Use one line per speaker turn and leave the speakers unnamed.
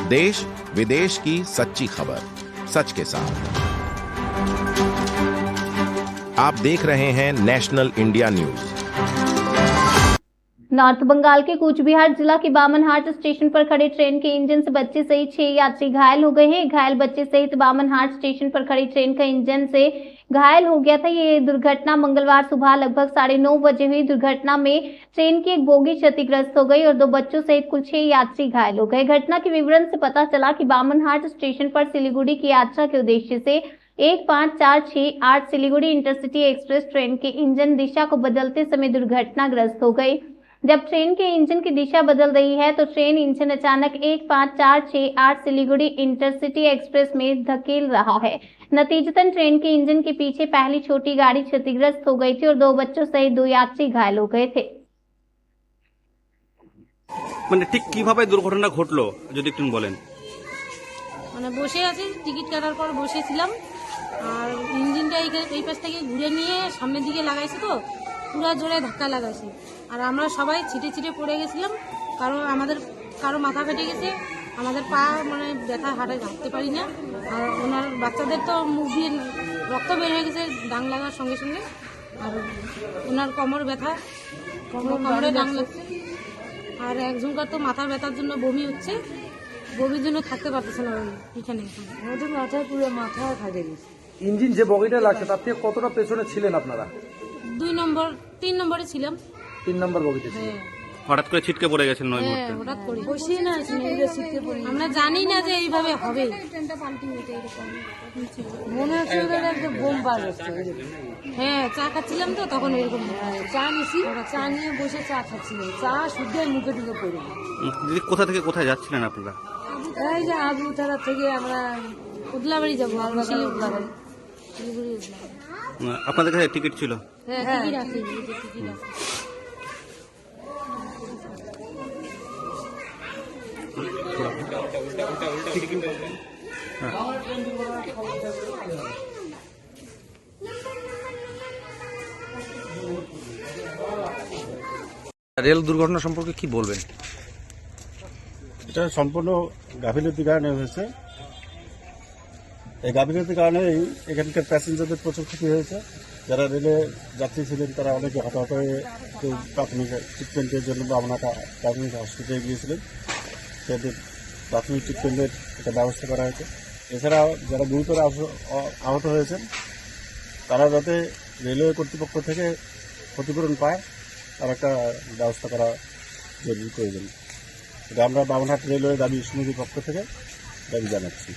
देश विदेश की सच्ची खबर सच के साथ। आप देख रहे हैं national India news.
North Bengal के कूचबिहार जिला के बामनहाट स्टेशन पर खड़े ट्रेन के इंजन से बच्चे सहित 6 यात्री घायल हो गए हैं। घायल बच्चे सहित बामनहाट स्टेशन पर खड़ी ट्रेन का इंजन से घायल हो गया था। ये दुर्घटना मंगलवार सुबह लगभग 9:30 बजे हुई। दुर्घटना में ट्रेन की एक बोगी क्षतिग्रस्त हो गई और 2 बच्चों सहित कुल 6 यात्री घायल हो गए। घटना के विवरण से पता चला कि बामनहाट स्टेशन पर सिलीगुड़ी की यात्रा के उद्देश्य से 1546-8 सिलीगुड़ी इंटरसिटी एक्सप्रेस ट्रेन के इंजन दिशा को बदलते समय दुर्घटनाग्रस्त हो गई। जब ट्रेन के इंजन की दिशा बदल रही है तो ट्रेन इंजन अचानक 1546-8 सिलीगुड़ी इंटरसिटी एक्सप्रेस में धकेल रहा है। नतीजतन ट्रेन के इंजन के पीछे पहली छोटी गाड़ी क्षतिग्रस्त हो गई थी और 2 बच्चों सहित 2 यात्री घायल हो गए थे।
মানে ঠিক কিভাবে দুর্ঘটনা ঘটলো যদি একটু বলেন।
মানে বসে আছি, টিকিট কাটার পর বসেছিলাম আর ইঞ্জিনটা এই পাশ থেকে ঘুরে নিয়ে সামনের দিকে লাগাইছে তো পুরো জোরে ধাক্কা লাগাইছে আর আমরা সবাই ছিটে ছিটে পড়ে গেছিলাম। কারণ আমাদের কারো মাথা ফেটে গেছে, আমাদের পা মানে ব্যথা হাঁটতে পারি না। আর ওনার বাচ্চাদের তো মুখ দিয়ে রক্ত বের হয়ে গেছে ডাং লাগার সঙ্গে সঙ্গে। আর ওনার কোমর ব্যথা, কোমরে ডাং লাগছে। আর একজনকার তো মাথার ব্যথার জন্য বমি হচ্ছে, বমির জন্য থাকতে পারতেছে না এখানে।
আমাদের মাথায় পুরো মাথা ফাটে গেছে।
ইঞ্জিন যে বগিটা লাগছে তার থেকে কতটা পেছনে ছিলেন আপনারা?
2 নম্বর 3 নম্বরে ছিলাম।
3 নম্বর বগিতে ছিলেন।
হ্যাঁ
হঠাৎ করে ছিটকে পড়ে গেছেন নয় মুহূর্তে।
হঠাৎ করে
বসেই না পুরো ছিটকে পড়ে।
আমরা জানি না যে এইভাবে হবে।
মনে হচ্ছে ওদের একটা বোম পার হচ্ছে।
হ্যাঁ চা খাচ্ছিলাম তো তখন এরকম
চা নিছি, চা নিয়ে বসে চা খাচ্ছিলাম। চা শুদ্ধই মুখে ঢুকে পড়ে।
দিদি কোথা থেকে কোথায় যাচ্ছিলেন আপনারা?
এই যে আবুতারা থেকে আমরা
উদলাবাড়ি যাবো।
উদলাবাড়ি।
আপনাদের কাছে টিকিট ছিল?
হ্যাঁ টিকিট আছে, টিকিট আছে।
রেল দুর্ঘটনা সম্পর্কে কি বলবেন?
এটা সম্পূর্ণ গাফিলতির কারণে হয়েছে। এই গাফিলতির কারণেই এখানকার প্যাসেঞ্জারদের প্রচুর ক্ষতি হয়েছে। যারা রেলে যাত্রী ছিলেন তারা অনেকে হতাহত হয়ে কেউ প্রাথমিক ট্রিটমেন্টের জন্য বামনাটা প্রাথমিক হসপিটালে গিয়েছিলেন। তাদের প্রাথমিক ট্রিটমেন্টের একটা ব্যবস্থা করা হয়েছে। এছাড়াও যারা গুরুতর আহত হয়েছেন তারা যাতে রেলওয়ে কর্তৃপক্ষ থেকে ক্ষতিপূরণ পায় তার একটা ব্যবস্থা করা জরুরি প্রয়োজন। এটা আমরা বামনহাট রেলওয়ে দাবি সমিতির পক্ষ থেকে দাবি জানাচ্ছি।